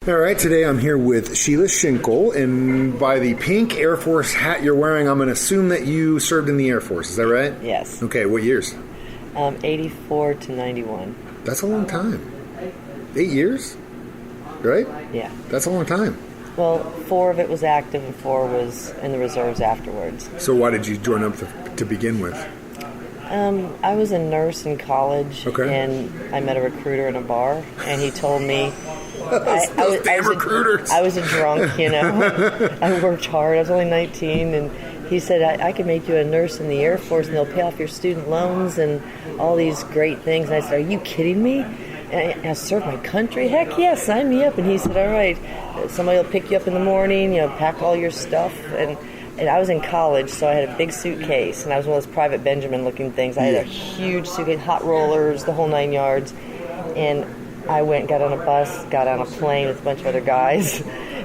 All right, today I'm here with Shelah Schenkel, and by the pink Air Force hat you're wearing, I'm going to assume that you served in the Air Force. Is that right? Yes. Okay, what years? 84 to 91. That's a long time. 8 years? Right? Yeah. That's a long time. Well, 4 of it was active and 4 was in the reserves afterwards. So why did you join up to begin with? I was a nurse in college, and I met a recruiter in a bar, and he told me... I was a drunk, you know. I worked hard. I was only 19, and he said, I could make you a nurse in the Air Force, and they'll pay off your student loans and all these great things. And I said, are you kidding me? And I served my country? Heck yeah, sign me up. And he said, all right, somebody will pick you up in the morning, you know, pack all your stuff. And I was in college, so I had a big suitcase, and I was one of those Private Benjamin-looking things. I had a huge suitcase, hot rollers, the whole 9 yards. And I went, got on a bus, got on a plane with a bunch of other guys,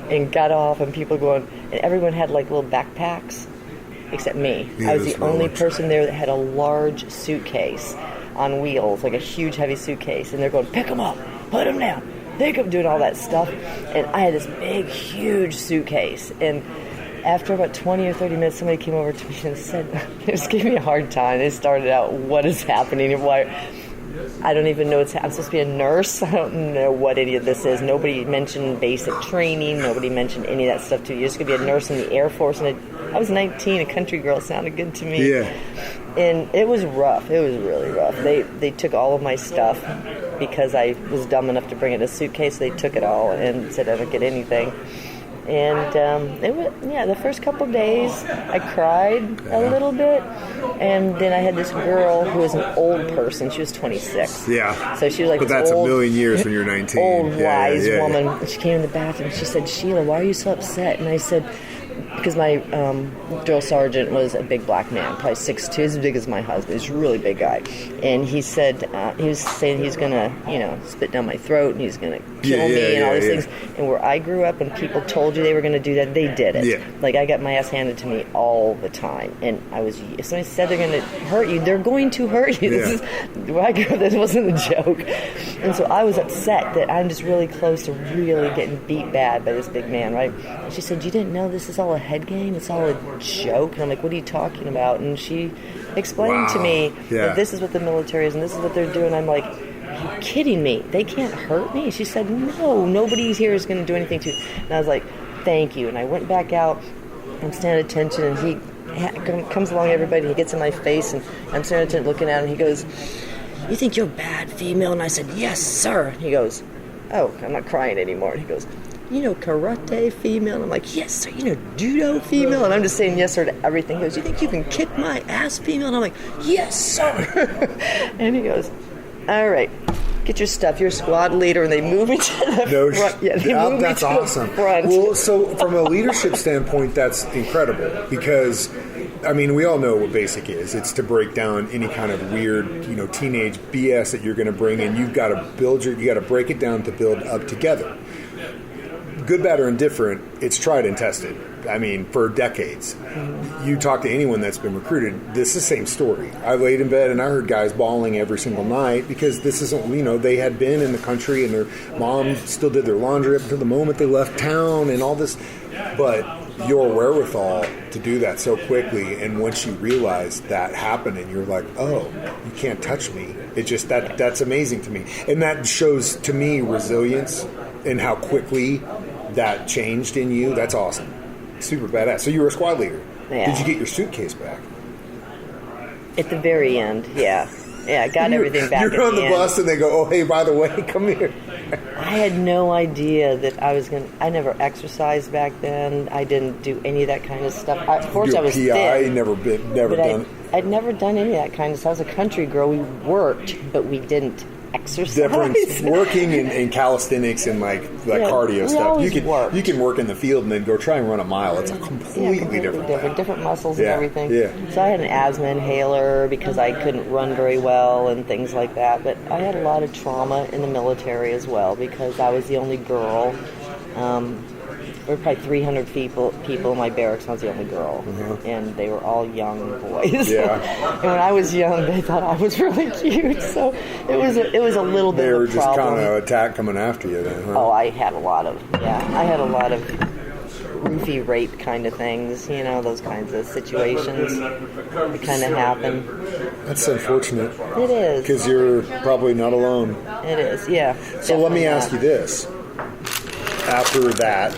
and got off, and people going, and everyone had like little backpacks, except me. I was the only person there that had a large suitcase on wheels, like a huge heavy suitcase, and they're going, pick them up, put them down, pick them, doing all that stuff. And I had this big, huge suitcase, and after about 20 or 30 minutes, somebody came over to me and said, they just gave me a hard time. They started out, what is happening and why... I don't even know I'm supposed to be a nurse. I don't know what any of this is. Nobody mentioned basic training. Nobody mentioned any of that stuff to you. You're just going to be a nurse in the Air Force. And I was 19, a country girl. It sounded good to me. Yeah. And it was rough. It was really rough. They took all of my stuff because I was dumb enough to bring it in a suitcase. They took it all and said I don't get anything. And the first couple of days I cried a little bit, and then I had this girl who was an old person. She was 26. Yeah. So she was like, but that's old, a million years when you're 19. Old wise woman. And she came in the bathroom. And she said, "Shelah, why are you so upset?" And I said, because my drill sergeant was a big black man, probably 6'2", as big as my husband. He's a really big guy. And he said, he was saying he's going to, spit down my throat and he's going to kill me and all these things. And where I grew up and people told you they were going to do that, they did it. Yeah. Like, I got my ass handed to me all the time. And if somebody said they're going to hurt you, they're going to hurt you. Yeah. Where I grew up, this wasn't a joke. And so I was upset that I'm just really close to really getting beat bad by this big man, right? And she said, you didn't know this is all a head game? It's all a joke? And I'm like, what are you talking about? And she explained to me that this is what the military is and this is what they're doing. I'm like, are you kidding me? They can't hurt me? She said, no, nobody here is going to do anything to you. And I was like, thank you. And I went back out and standing at attention, and he comes along everybody, and he gets in my face, and I'm standing at attention looking at him, and he goes, you think you're a bad female? And I said, yes, sir. And he goes, oh, I'm not crying anymore. And he goes, you know, karate female? And I'm like, yes, sir. You know, judo female? And I'm just saying yes, sir, to everything. He goes, you think you can kick my ass, female? And I'm like, yes, sir. And he goes, all right, get your stuff. You're a squad leader. And they move me to the front. Yeah, they move that's me to awesome. the front. Well, so from a leadership standpoint, that's incredible because, I mean, we all know what basic is. It's to break down any kind of weird, teenage BS that you're going to bring in. You've got to break it down to build up together. Good, bad, or indifferent, it's tried and tested. I mean, for decades. Mm-hmm. You talk to anyone that's been recruited, this is the same story. I laid in bed and I heard guys bawling every single night because this isn't, they had been in the country and their mom still did their laundry up until the moment they left town and all this. But your wherewithal to do that so quickly, and once you realize that happened and you're like, oh, you can't touch me. It just, that's amazing to me. And that shows to me resilience and how quickly that changed in you. That's awesome. Super badass. So you were a squad leader. Yeah. Did you get your suitcase back? At the very end, yeah. Yeah, I got everything back. You're on the bus and they go, oh, hey, by the way, come here. I had no idea that I was going to... I never exercised back then. I didn't do any of that kind of stuff. Of course, I was PI, fit. never done... I'd never done any of that kind of stuff. I was a country girl. We worked, but we didn't exercise. Difference working in calisthenics and like cardio stuff. You can work in the field and then go try and run a mile. It's a completely different muscles and everything. Yeah. So I had an asthma inhaler because I couldn't run very well and things like that. But I had a lot of trauma in the military as well because I was the only girl. were probably 300 people in my barracks. I was the only girl, and they were all young boys. Yeah. And when I was young, they thought I was really cute. So it was a little bit They were of a just problem. kind of attack coming after you then, huh? Oh, I had a lot of roofie rape kind of things, those kinds of situations that kind of happen. That's unfortunate. It is. Because you're probably not alone. It is, yeah. So let me ask you this. After that,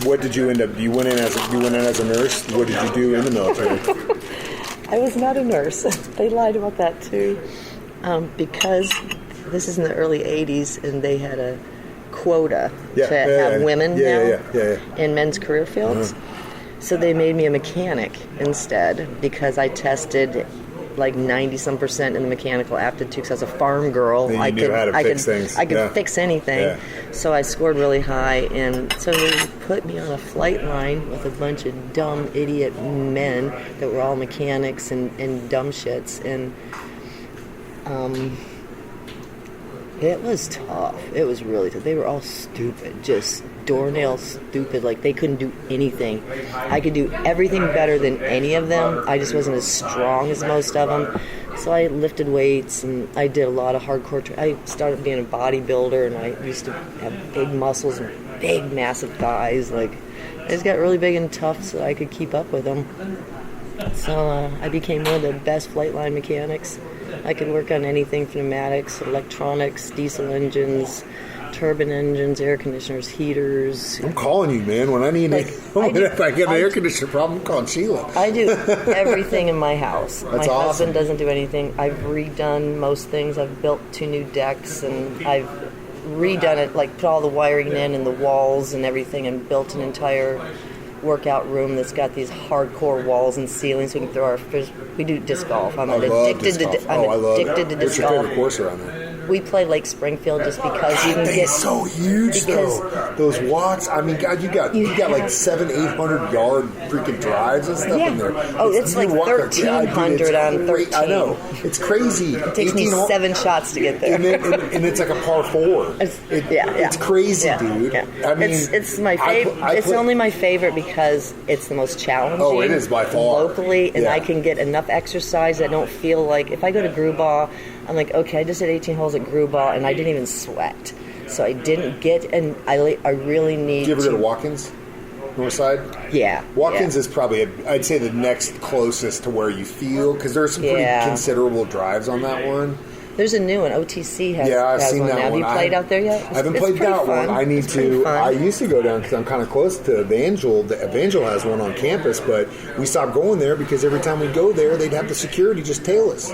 what did you end up? You went in as a nurse. What did you do in the military? I was not a nurse. They lied about that too, because this is in the early '80s, and they had a quota to have women in men's career fields. So they made me a mechanic instead, because I tested like 90-some% in the mechanical aptitude. Because I was a farm girl, I could fix anything. Yeah. So I scored really high, and so they put me on a flight line with a bunch of dumb idiot men that were all mechanics and dumb shits, and it was tough. It was really tough. They were all stupid, just doornail stupid. Like, they couldn't do anything. I could do everything better than any of them. I just wasn't as strong as most of them. So I lifted weights, and I did a lot of hardcore. I started being a bodybuilder, and I used to have big muscles and big, massive thighs. Like, I just got really big and tough so I could keep up with them. So I became one of the best flight line mechanics. I could work on anything from pneumatics, electronics, diesel engines, turbine engines, air conditioners, heaters. I'm calling you, man. When I need if I get an air conditioner problem, I'm calling Shelah. I do everything in my house. That's my awesome. husband doesn't do anything. I've redone most things. I've built 2 new decks, and I've redone it, like put all the wiring in and the walls and everything, and built an entire workout room that's got these hardcore walls and ceilings. We can throw our fish. We do disc golf. I'm addicted to disc What's your golf. favorite course around there? We play Lake Springfield just because you can Thing get is so huge, though. Those watts. I mean, God, you got like 700-800 yard freaking drives and stuff in there. Oh, it's like 1,300 on 13. I know. It's crazy. It takes me 7 shots to get there. And it's like a par 4. It's crazy, dude. Yeah. I mean, it's my favorite. It's only my favorite because it's the most challenging. Oh, it is by far. Locally, and I can get enough exercise. I don't feel like, if I go to Grewbaugh, I'm like, okay, I just did 18 holes at Grewbaugh, and I didn't even sweat. So I didn't get, and I really need. Do you ever go to Watkins, Northside? Yeah. Watkins is probably, I'd say, the next closest to where you feel, because there's some pretty considerable drives on that one. There's a new one. OTC has, I've has seen one that now. one. Have you played out there yet? I haven't played that one. I need to. I used to go down because I'm kind of close to Evangel. Evangel has one on campus, but we stopped going there because every time we go there, they'd have the security just tail us.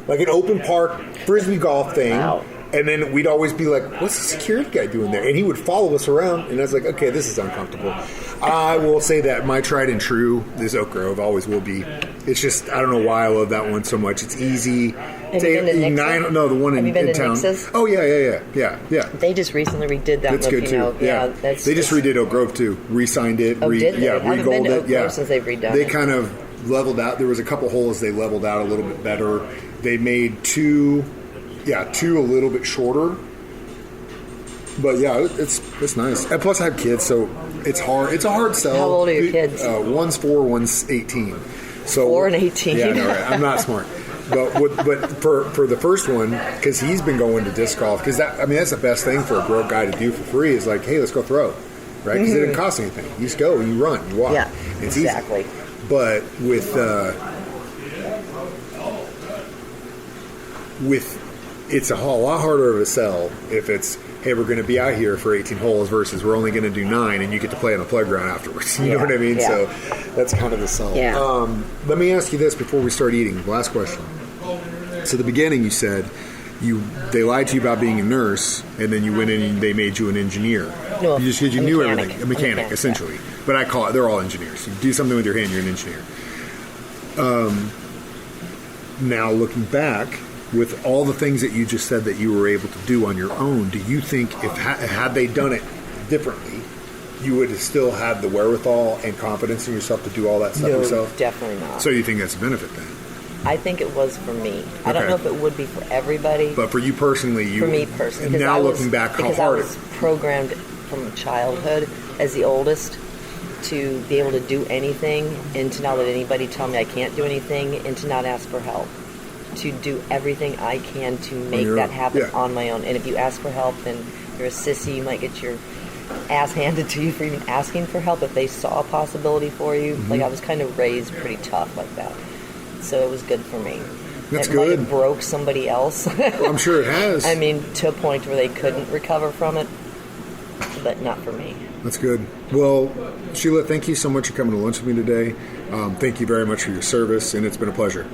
Like an open park frisbee golf thing. Wow. And then we'd always be like, what's the security guy doing there? And he would follow us around. And I was like, okay, this is uncomfortable. I will say that my tried and true is Oak Grove. Always will be. It's just, I don't know why I love that one so much. It's easy. Have you been to Nixon? No, the one Have you been in to town. Nix's? Oh, yeah. They just recently redid that. That's good, too. Yeah, they just redid Oak Grove, too. Re-signed it. Did they? I haven't been to Oak it. Grove since they've redone They it. kind of leveled out. There was a couple holes they leveled out a little bit better. They made two a little bit shorter. But yeah, it's nice. And plus, I have kids, so it's hard. It's a hard sell. How old are your kids? One's 4, one's 18. So 4 and 18. Yeah, no, right. I'm not smart. But for the first one, because he's been going to disc golf, because that's the best thing for a broke guy to do for free is like, hey, let's go throw, right? Because it didn't cost anything. You just go, you run, you walk. Yeah, it's exactly. Easy. But with it's a lot harder of a sell if it's, hey, we're going to be out here for 18 holes versus we're only going to do 9 and you get to play on the playground afterwards. You know what I mean? Yeah. So that's kind of the sell. Yeah. Let me ask you this before we start eating. Last question. So at the beginning you said they lied to you about being a nurse, and then you went in and they made you an engineer. No, you just because you knew mechanic. everything. A mechanic, essentially. Yeah. But I call it, they're all engineers. You do something with your hand, you're an engineer. Now looking back, with all the things that you just said that you were able to do on your own, do you think if had they done it differently, you would have still had the wherewithal and confidence in yourself to do all that stuff yourself? Definitely not. So you think that's a benefit then? I think it was for me. I don't know if it would be for everybody. But for you personally, for me personally, now looking back, how hard I was programmed from childhood as the oldest to be able to do anything and to not let anybody tell me I can't do anything and to not ask for help. To do everything I can to make that happen on my own. And if you ask for help, then you're a sissy. You might get your ass handed to you for even asking for help if they saw a possibility for you. Like, I was kind of raised pretty tough like that. So it was good for me. That's it good. Might have broke somebody else. Well, I'm sure it has. I mean, to a point where they couldn't recover from it, but not for me. That's good. Well, Shelah, thank you so much for coming to lunch with me today. Thank you very much for your service, and it's been a pleasure.